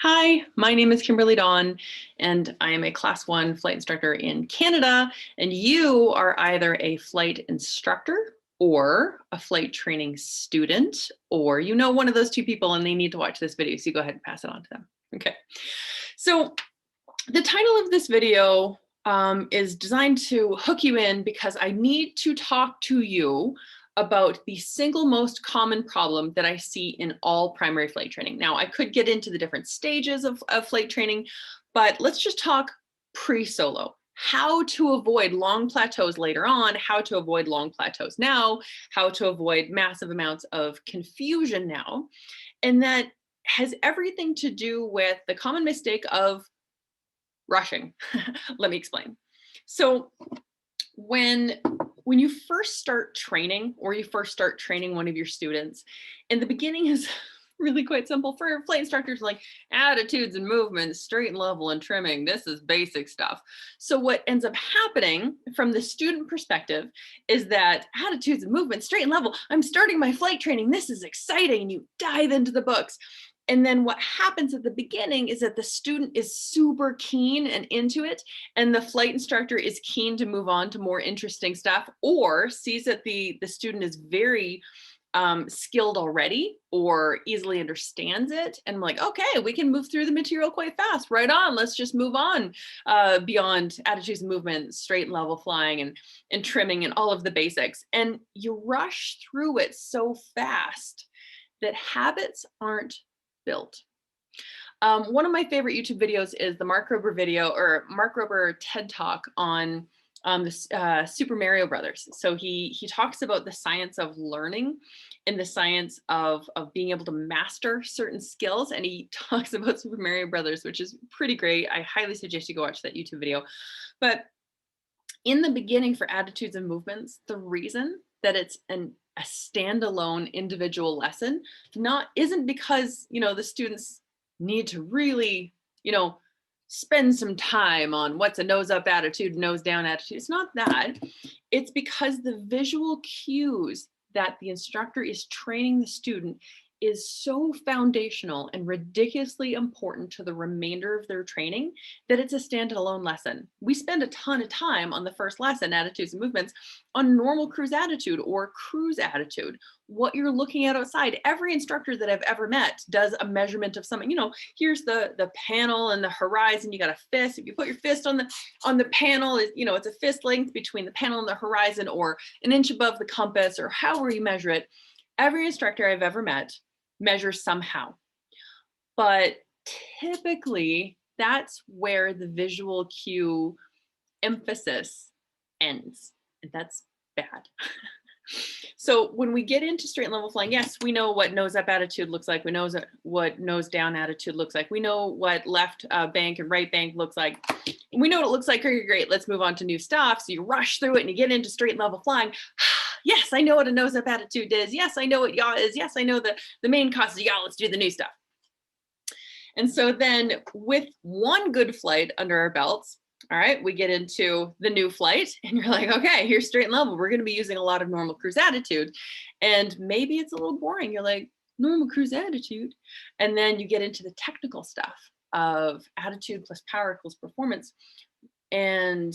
Hi, my name is Kimberly Dawn, and I am a Class 1 flight instructor in Canada. And you are either a flight instructor or a flight training student, or you know one of those two people and they need to watch this video. So you go ahead and pass it on to them. Okay. So the title of this video is designed to hook you in because I need to talk to you about the single most common problem that I see in all primary flight training. Now, I could get into the different stages of flight training, but let's just talk pre-solo. How to avoid long plateaus later on, how to avoid long plateaus now, how to avoid massive amounts of confusion now. And that has everything to do with the common mistake of rushing. Let me explain. So when you first start training or you first start training one of your students, in the beginning is really quite simple for flight instructors, like attitudes and movements, straight and level and trimming. This is basic stuff. So what ends up happening from the student perspective is that attitudes and movements, straight and level, I'm starting my flight training. This is exciting. And you dive into the books. And then what happens at the beginning is that the student is super keen and into it, and the flight instructor is keen to move on to more interesting stuff, or sees that the student is very skilled already or easily understands it. And I'm like, okay, we can move through the material quite fast. Right on. Let's just move on beyond attitudes and movement, straight and level flying and trimming and all of the basics. And you rush through it so fast that habits aren't built. One of my favorite YouTube videos is the Mark Rober video or Mark Rober TED Talk on the Super Mario Brothers. So he talks about the science of learning and the science of being able to master certain skills. And he talks about Super Mario Brothers, which is pretty great. I highly suggest you go watch that YouTube video. But in the beginning for attitudes and movements, the reason that it's a standalone individual lesson isn't because the students need to really spend some time on what's a nose up attitude, nose down attitude. It's not that. It's because the visual cues that the instructor is training the student is so foundational and ridiculously important to the remainder of their training that it's a standalone lesson. We spend a ton of time on the first lesson, attitudes and movements, on normal cruise attitude or cruise attitude, what you're looking at outside. Every instructor that I've ever met does a measurement of something. Here's the panel and the horizon. You got a fist. If you put your fist on the panel, it's a fist length between the panel and the horizon, or an inch above the compass, or however you measure it. Every instructor I've ever met measures somehow. But typically, that's where the visual cue emphasis ends. And that's bad. So when we get into straight and level flying, yes, we know what nose up attitude looks like. We know what nose down attitude looks like. We know what left bank and right bank looks like. We know what it looks like. Okay, great. Let's move on to new stuff. So you rush through it and you get into straight and level flying. Yes, I know what a nose up attitude is. Yes, I know what yaw is. Yes, I know the main cause is yaw. Let's do the new stuff. And so then with one good flight under our belts, all right, we get into the new flight and you're like, okay, here's straight and level. We're going to be using a lot of normal cruise attitude. And maybe it's a little boring. You're like, normal cruise attitude. And then you get into the technical stuff of attitude plus power equals performance. And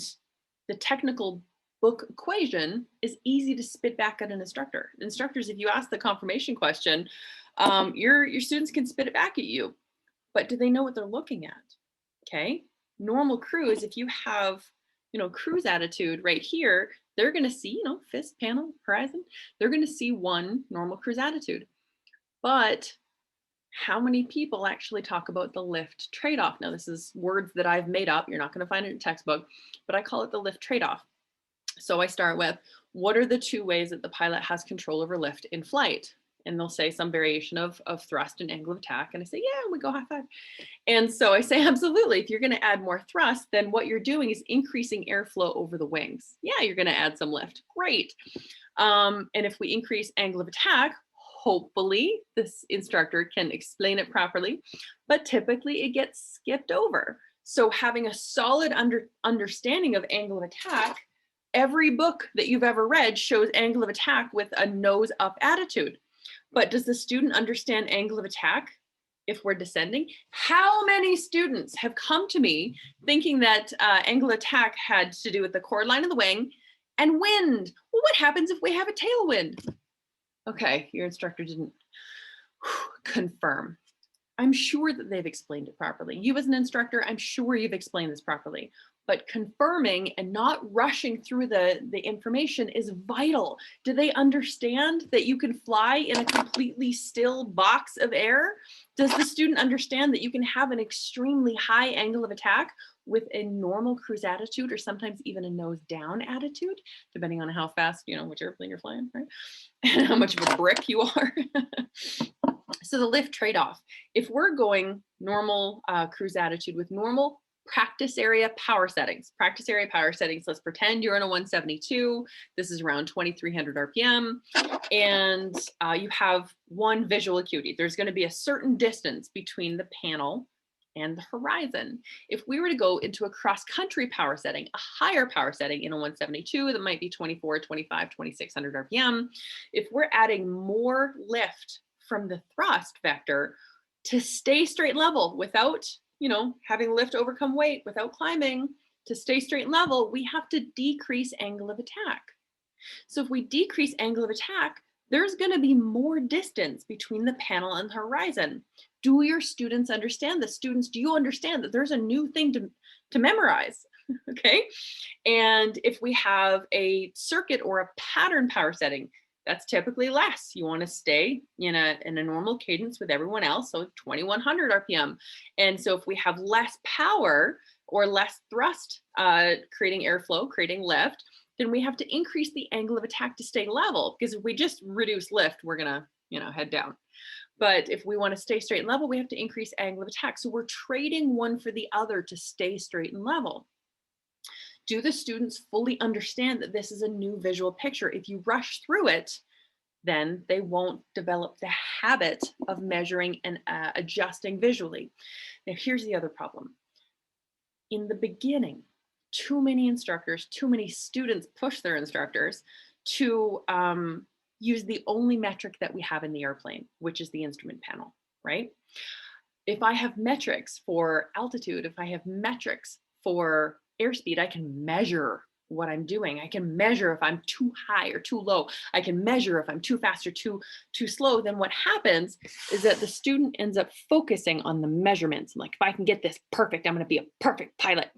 the technical book equation is easy to spit back at an instructor. Instructors, if you ask the confirmation question, your students can spit it back at you. But do they know what they're looking at? Okay. Normal cruise, if you have, cruise attitude right here, they're going to see, fist, panel, horizon. They're going to see one normal cruise attitude. But how many people actually talk about the lift trade-off? Now, this is words that I've made up. You're not going to find it in a textbook, but I call it the lift trade-off. So I start with, what are the two ways that the pilot has control over lift in flight? And they'll say some variation of thrust and angle of attack. And I say, yeah, we go high five. And so I say, absolutely. If you're going to add more thrust, then what you're doing is increasing airflow over the wings. Yeah, you're going to add some lift. Great. And if we increase angle of attack, hopefully this instructor can explain it properly, but typically it gets skipped over. So having a solid understanding of angle of attack, every book that you've ever read shows angle of attack with a nose up attitude. But does the student understand angle of attack if we're descending. How many students have come to me thinking that angle of attack had to do with the chord line of the wing and wind? Well, what happens if we have a tailwind? Okay, your instructor didn't confirm. I'm sure that they've explained it properly. You as an instructor, I'm sure you've explained this properly, but confirming and not rushing through the information is vital. Do they understand that you can fly in a completely still box of air? Does the student understand that you can have an extremely high angle of attack with a normal cruise attitude, or sometimes even a nose down attitude, depending on how fast, which airplane you're flying, right? And how much of a brick you are. So the lift trade-off, if we're going normal cruise attitude with normal practice area power settings, let's pretend you're in a 172, this is around 2300 RPM, and you have one visual acuity. There's going to be a certain distance between the panel and the horizon. If we were to go into a cross-country power setting, a higher power setting in a 172, that might be 24, 25, 2600 RPM, if we're adding more lift from the thrust vector to stay straight level without, having lift overcome weight, without climbing, to stay straight level, we have to decrease angle of attack. So if we decrease angle of attack, there's going to be more distance between the panel and the horizon. Do your students understand this? Students, do you understand that there's a new thing to memorize? Okay. And if we have a circuit or a pattern power setting, that's typically less. You want to stay in a normal cadence with everyone else, so 2100 RPM. And so if we have less power or less thrust, creating airflow, creating lift, then we have to increase the angle of attack to stay level, because if we just reduce lift, we're gonna, head down. But if we want to stay straight and level, we have to increase angle of attack. So we're trading one for the other to stay straight and level. Do the students fully understand that this is a new visual picture? If you rush through it, then they won't develop the habit of measuring and adjusting visually. Now, here's the other problem. In the beginning, too many instructors, too many students push their instructors to use the only metric that we have in the airplane, which is the instrument panel, right? If I have metrics for altitude, if I have metrics for airspeed, I can measure what I'm doing. I can measure if I'm too high or too low. I can measure if I'm too fast or too slow. Then what happens is that the student ends up focusing on the measurements. Like, if I can get this perfect, I'm going to be a perfect pilot.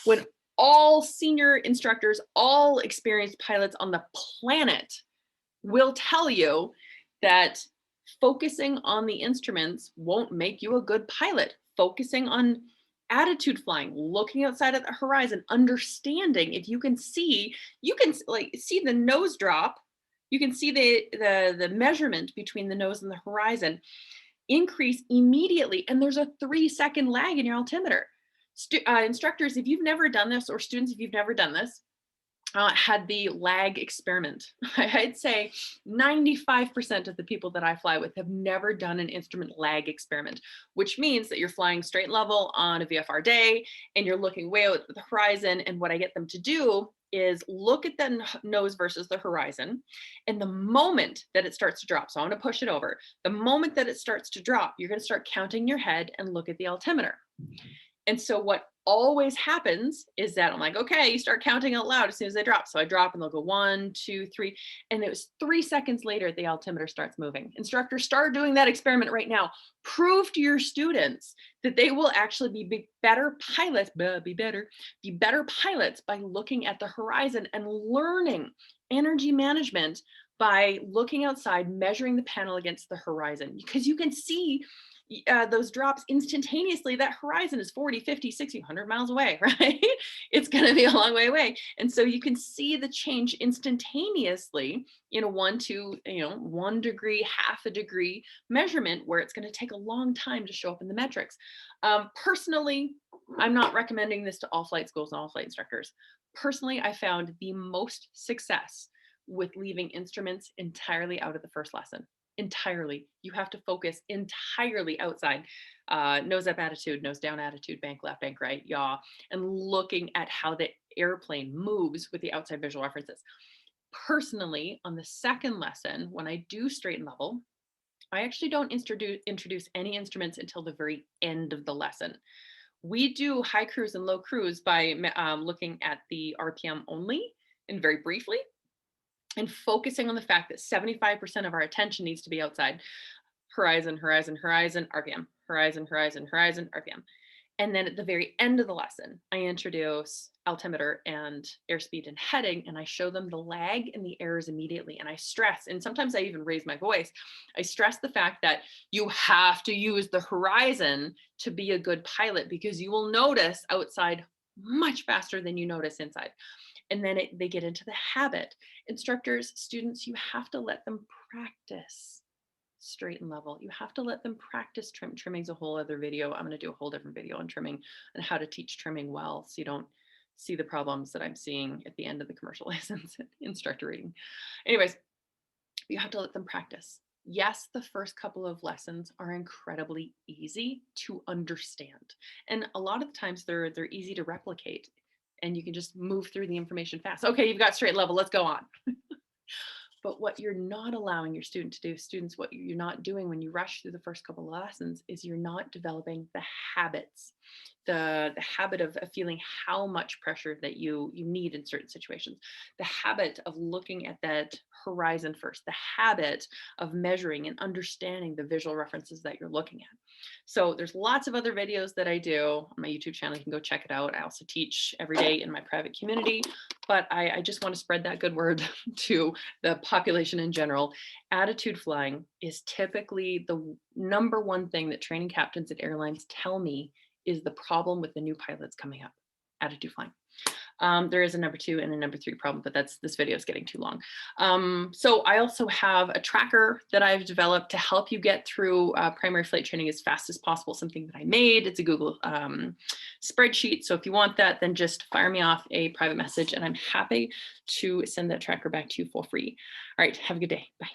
When all senior instructors, all experienced pilots on the planet will tell you that focusing on the instruments won't make you a good pilot. Focusing on attitude flying, looking outside at the horizon, understanding, if you can see the nose drop, you can see the measurement between the nose and the horizon increase immediately, and there's a 3-second lag in your altimeter. Instructors, if you've never done this, or students, if you've never done this, had the lag experiment. I'd say 95% of the people that I fly with have never done an instrument lag experiment, which means that you're flying straight level on a VFR day and you're looking way out at the horizon. And what I get them to do is look at the nose versus the horizon. And the moment that it starts to drop, so I'm going to push it over, the moment that it starts to drop, you're going to start counting your head and look at the altimeter. And so what always happens is that I'm like, okay, you start counting out loud as soon as they drop. So I drop and they'll go 1, 2, 3. And it was 3 seconds later, the altimeter starts moving. Instructors, start doing that experiment right now. Prove to your students that they will actually be better pilots, be better pilots by looking at the horizon and learning energy management by looking outside, measuring the panel against the horizon, because you can see those drops instantaneously. That horizon is 40, 50, 60, 100 miles away, right? It's going to be a long way away. And so you can see the change instantaneously in a 1 to 1 degree, half a degree measurement, where it's going to take a long time to show up in the metrics. Personally, I'm not recommending this to all flight schools and all flight instructors. Personally, I found the most success with leaving instruments entirely out of the first lesson. Entirely. You have to focus entirely outside. Nose up attitude, nose down attitude, bank left, bank right, yaw, and looking at how the airplane moves with the outside visual references. Personally, on the second lesson, when I do straight and level, I actually don't introduce any instruments until the very end of the lesson. We do high cruise and low cruise by looking at the RPM only and very briefly, and focusing on the fact that 75% of our attention needs to be outside. Horizon, horizon, horizon, RPM, horizon, horizon, horizon, RPM. And then at the very end of the lesson, I introduce altimeter and airspeed and heading, and I show them the lag and the errors immediately. And I stress, and sometimes I even raise my voice, I stress the fact that you have to use the horizon to be a good pilot, because you will notice outside much faster than you notice inside. And then they get into the habit. Instructors, students, you have to let them practice straight and level. You have to let them practice trim. Trimming's a whole other video. I'm going to do a whole different video on trimming and how to teach trimming well, so you don't see the problems that I'm seeing at the end of the commercial license instructor reading. Anyways, you have to let them practice. Yes, the first couple of lessons are incredibly easy to understand. And a lot of the times they're easy to replicate, and you can just move through the information fast. Okay, you've got straight level, let's go on. But what you're not allowing your student to do, students, what you're not doing when you rush through the first couple of lessons is you're not developing the habits, the habit of feeling how much pressure that you need in certain situations, the habit of looking at that horizon first, the habit of measuring and understanding the visual references that you're looking at. So there's lots of other videos that I do on my YouTube channel. You can go check it out. I also teach every day in my private community, but I just want to spread that good word to the population in general. Attitude flying is typically the number one thing that training captains at airlines tell me is the problem with the new pilots coming up. Attitude flying. There is a number 2 and a number 3 problem, but this video is getting too long. So I also have a tracker that I've developed to help you get through primary flight training as fast as possible, something that I made. It's a Google spreadsheet. So if you want that, then just fire me off a private message and I'm happy to send that tracker back to you for free. All right, have a good day. Bye.